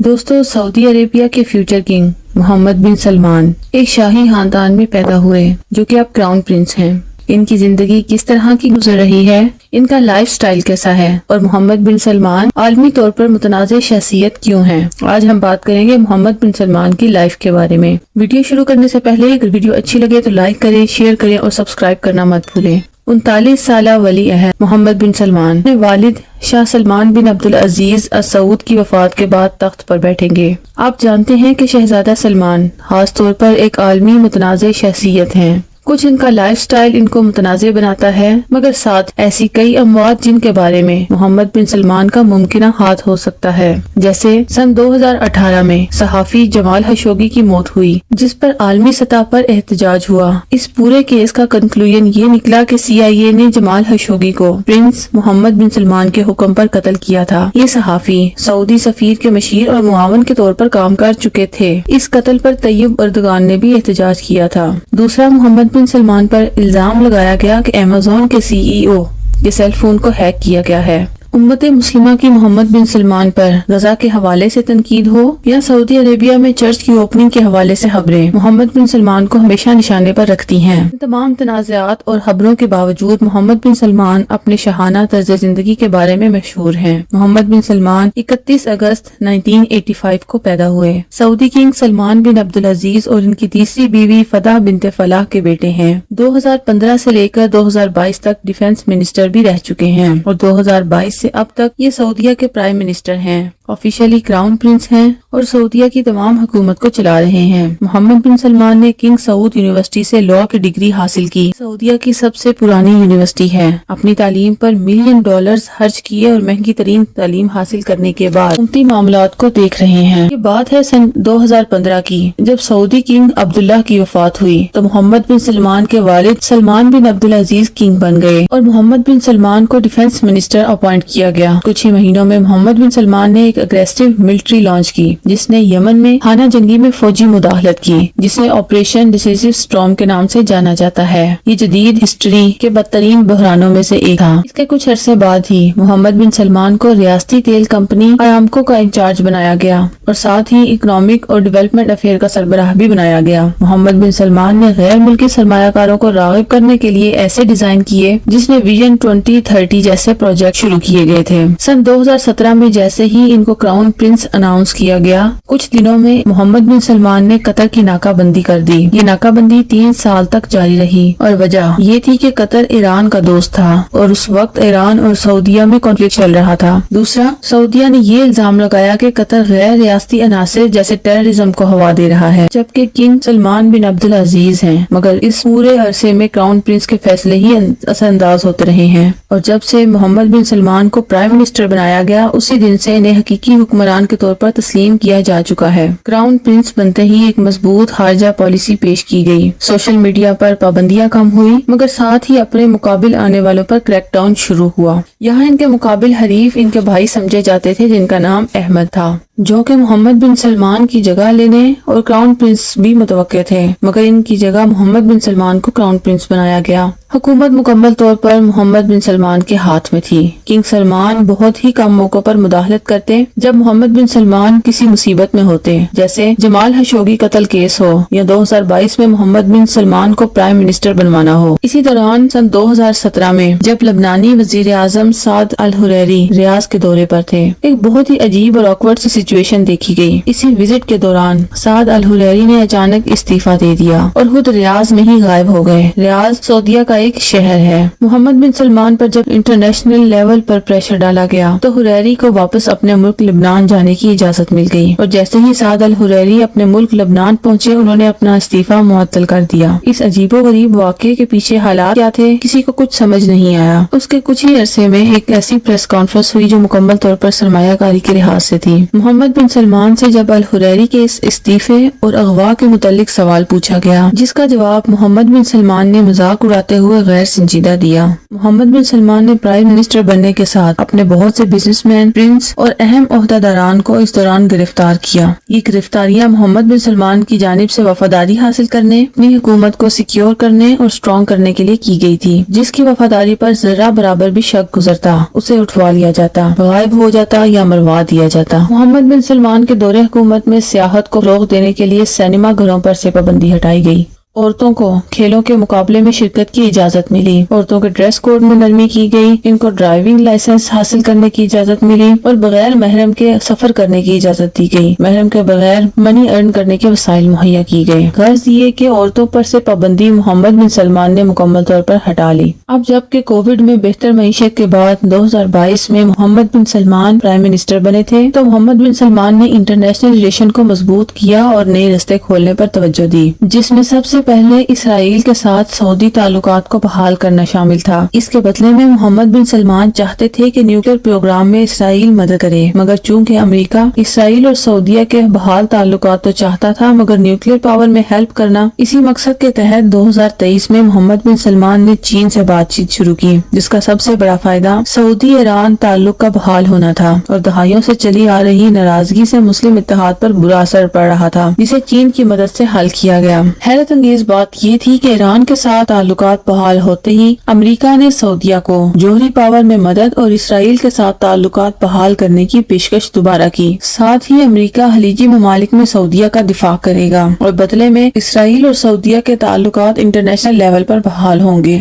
दोस्तों, Saudi Arabia के future king Mohammad बिन सलमान एक शाही खानदान में पैदा हुए जो कि अब क्राउन प्रिंस हैं। इनकी जिंदगी किस तरह की गुजर रही है, इनका लाइफ स्टाइल कैसा है और मोहम्मद बिन सलमान आलमी तौर पर मुतनाज़ शख्सियत क्यों है। आज हम बात करेंगे मोहम्मद बिन सलमान की लाइफ के बारे में। वीडियो शुरू करने से पहले अगर वीडियो अच्छी लगे तो लाइक करें, शेयर करें और सब्सक्राइब करना मत भूलें। 39 साल वली अहद मोहम्मद बिन सलमान अपने वालिद शाह सलमान बिन अब्दुल अजीज अल सऊद की वफात के बाद तख्त पर बैठेंगे। आप जानते हैं कि शहजादा सलमान खास तौर पर एक आलमी मुतनाज़ शख्सियत हैं। कुछ इनका लाइफ स्टाइल इनको मुतनाज़ बनाता है, मगर साथ ऐसी कई अमवात जिनके बारे में मोहम्मद बिन सलमान का मुमकिना हाथ हो सकता है। जैसे सन 2018 में सहाफी जमाल खशोगी की मौत हुई, जिस पर आलमी सतह पर एहतजाज हुआ। इस पूरे केस का कंक्लूजन ये निकला कि CIA ने जमाल खशोगी को प्रिंस मोहम्मद बिन सलमान के हुक्म पर कत्ल किया था। ये सहाफी सऊदी सफीर के मशीर और मुआवन के तौर पर काम कर चुके थे। इस कत्ल पर तैयब अर्दगान ने भी एहतजाज किया था। दूसरा, मोहम्मद बिन सलमान पर इल्जाम लगाया गया कि अमेज़न के CEO के सेल फोन को हैक किया गया है। उम्मत मुस्लिमा की मोहम्मद बिन सलमान पर गजा के हवाले से तनकीद हो या सऊदी अरेबिया में चर्च की ओपनिंग के हवाले से खबरें मोहम्मद बिन सलमान को हमेशा निशाने पर रखती हैं। तमाम तनाज़ात और खबरों के बावजूद मोहम्मद बिन सलमान अपने शहाना तर्ज जिंदगी के बारे में मशहूर हैं। मोहम्मद बिन सलमान 31 अगस्त 1985 को पैदा हुए। सऊदी किंग सलमान बिन अब्दुल अजीज और इनकी तीसरी बीवी फदा बिनते फलाह के बेटे हैं। 2015 से लेकर 2022 तक डिफेंस मिनिस्टर भी रह चुके हैं और 2022 से अब तक ये सऊदीया के प्राइम मिनिस्टर हैं। ऑफिशियली क्राउन प्रिंस हैं और सऊदीया की तमाम हुकूमत को चला रहे हैं। मोहम्मद बिन सलमान ने किंग सऊद यूनिवर्सिटी से लॉ की डिग्री हासिल की। सऊदीया की सबसे पुरानी यूनिवर्सिटी है। अपनी तालीम पर $1 मिलियन खर्च किए और महंगी तरीन तालीम हासिल करने के बाद हुकूमती मामलात को देख रहे हैं। ये बात है सन 2015 की, जब सऊदी किंग अब्दुल्ला की वफात हुई तो मोहम्मद बिन सलमान के वालिद सलमान बिन अब्दुल अजीज किंग बन गए और मोहम्मद बिन सलमान को डिफेंस मिनिस्टर अपॉइंट किया गया। कुछ ही महीनों में मोहम्मद बिन सलमान ने अग्रेसिव मिलिट्री लॉन्च की, जिसने यमन में खाना जंगी में फौजी मुदाखलत की, जिसे ऑपरेशन डिसिसिव स्टॉर्म के नाम से जाना जाता है। ये जदीद हिस्ट्री के बदतरीन बहरानों में से एक था। इसके कुछ अरसे बाद ही मोहम्मद बिन सलमान को रियासती तेल कंपनी अरामको का इंचार्ज बनाया गया और साथ ही इकोनॉमिक और डेवलपमेंट अफेयर का सरबराह भी बनाया गया। मोहम्मद बिन सलमान ने गैर मुल्की सरमायाकारों को राग़िब करने के लिए ऐसे डिजाइन किए जिसने विजन 2030 जैसे प्रोजेक्ट शुरू किए गए थे। सन 2017 में जैसे ही इनको क्राउन प्रिंस अनाउंस किया गया, कुछ दिनों में मोहम्मद बिन सलमान ने कतर की नाकाबंदी कर दी। ये नाकाबंदी 3 साल तक जारी रही और वजह ये थी कि कतर ईरान का दोस्त था और उस वक्त ईरान और सऊदीया में कॉन्फ्लिक्ट चल रहा था। दूसरा, सऊदीया ने ये इल्जाम लगाया कि कतर गैर रियासती अनासिर जैसे टेररिज्म को हवा दे रहा है, जबकि किंग सलमान बिन अब्दुल अजीज हैं। मगर इस पूरे अरसे में क्राउन प्रिंस के फैसले ही असरअंदाज होते रहे हैं और जब से मोहम्मद बिन सलमान को प्राइम मिनिस्टर बनाया गया, उसी दिन से इन्हें हकीकी हुक्मरान के तौर पर तस्लीम किया जा चुका है। क्राउन प्रिंस बनते ही एक मजबूत खारजा पॉलिसी पेश की गई। सोशल मीडिया पर पाबंदियां कम हुई, मगर साथ ही अपने मुकाबिल आने वालों पर क्रैकडाउन शुरू हुआ। यहाँ इनके मुकाबिल हरीफ इनके भाई समझे जाते थे, जिनका नाम अहमद था, जो कि मोहम्मद बिन सलमान की जगह लेने और क्राउन प्रिंस भी मुतवक्के थे, मगर इनकी जगह मोहम्मद बिन सलमान को क्राउन प्रिंस बनाया गया। हुकूमत मुकम्मल तौर पर मोहम्मद बिन सलमान के हाथ में थी। किंग सलमान बहुत ही कम मौकों पर मुदाखलत करते जब मोहम्मद बिन सलमान किसी मुसीबत में होते, जैसे जमाल खशोगी कत्ल केस हो या 2022 में मोहम्मद बिन सलमान को प्राइम मिनिस्टर बनवाना हो। इसी दौरान सन 2017 में जब लबनानी वजीर आजम साद अल हुरैरी रियाज के दौरे पर थे, एक बहुत ही अजीब और ऑकवर्ड सी सिचुएशन देखी गई। इसी विजिट के दौरान साद अल हुरैरी ने अचानक इस्तीफा दे दिया और खुद रियाज में ही गायब हो गए। रियाज सऊदीया का एक शहर है। मोहम्मद बिन सलमान पर जब इंटरनेशनल लेवल पर प्रेशर डाला गया तो हुरैरी को वापस अपने मुल्क लबनान जाने की इजाजत मिल गई और जैसे ही साद अल हुरैरी अपने मुल्क लबनान पहुंचे, उन्होंने अपना इस्तीफा मुअत्तल कर दिया। इस अजीबोगरीब वाक़े के पीछे हालात क्या थे, किसी को कुछ समझ नहीं आया। उसके कुछ ही अरसे में एक ऐसी प्रेस कॉन्फ्रेंस हुई जो मुकम्मल तौर पर सरमायाकारी के लिहाज से थी। मोहम्मद बिन सलमान से जब अल हुरैरी के इस इस्तीफे और अगवा के मुतालिक सवाल पूछा गया, जिसका जवाब मोहम्मद बिन सलमान ने मजाक उड़ाते ہوئے غیر سنجیدہ دیا۔ محمد بن سلمان نے پرائم منسٹر بننے کے ساتھ اپنے بہت سے بزنس مین، پرنس اور اہم عہدیداران کو اس دوران گرفتار کیا۔ یہ گرفتاریاں محمد بن سلمان کی جانب سے وفاداری حاصل کرنے، اپنی حکومت کو سیکیور کرنے اور اسٹرانگ کرنے کے لیے کی گئی تھی۔ جس کی وفاداری پر ذرہ برابر بھی شک گزرتا اسے اٹھوا لیا جاتا، غائب ہو جاتا یا مروا دیا جاتا۔ محمد بن سلمان کے دور حکومت میں سیاحت کو فروغ دینے کے لیے سینما گھروں پر سے پابندی ہٹائی گئی۔ عورتوں کو کھیلوں کے مقابلے میں شرکت کی اجازت ملی۔ عورتوں کے ڈریس کوڈ میں نرمی کی گئی، ان کو ڈرائیونگ لائسنس حاصل کرنے کی اجازت ملی اور بغیر محرم کے سفر کرنے کی اجازت دی گئی۔ محرم کے بغیر منی ارن کرنے کے وسائل مہیا کیے گئے۔ غرض یہ کہ عورتوں پر سے پابندی محمد بن سلمان نے مکمل طور پر ہٹا لی۔ اب جبکہ کووڈ میں بہتر معیشت کے بعد 2022 میں محمد بن سلمان پرائم منسٹر بنے تھے تو محمد بن سلمان نے انٹرنیشنل ریلیشن کو مضبوط کیا اور نئے راستے کھولنے پر توجہ دی، جس میں سب سے پہلے اسرائیل کے ساتھ سعودی تعلقات کو بحال کرنا شامل تھا۔ اس کے بدلے میں محمد بن سلمان چاہتے تھے کہ نیوکلیر پروگرام میں اسرائیل مدد کرے، مگر چونکہ امریکہ اسرائیل اور سعودیہ کے بحال تعلقات تو چاہتا تھا مگر نیوکلیر پاور میں ہیلپ کرنا، اسی مقصد کے تحت 2023 میں محمد بن سلمان نے چین سے بات چیت شروع کی، جس کا سب سے بڑا فائدہ سعودی ایران تعلق کا بحال ہونا تھا اور دہائیوں سے چلی آ رہی ناراضگی سے مسلم اتحاد پر برا اثر پڑ رہا تھا، جسے چین کی مدد سے حل کیا گیا۔ حیرت انگیز بات یہ تھی کہ ایران کے ساتھ تعلقات بحال ہوتے ہی امریکہ نے سعودیہ کو جوہری پاور میں مدد اور اسرائیل کے ساتھ تعلقات بحال کرنے کی پیشکش دوبارہ کی۔ ساتھ ہی امریکہ خلیجی ممالک میں سعودیہ کا دفاع کرے گا اور بدلے میں اسرائیل اور سعودیہ کے تعلقات انٹرنیشنل لیول پر بحال ہوں گے۔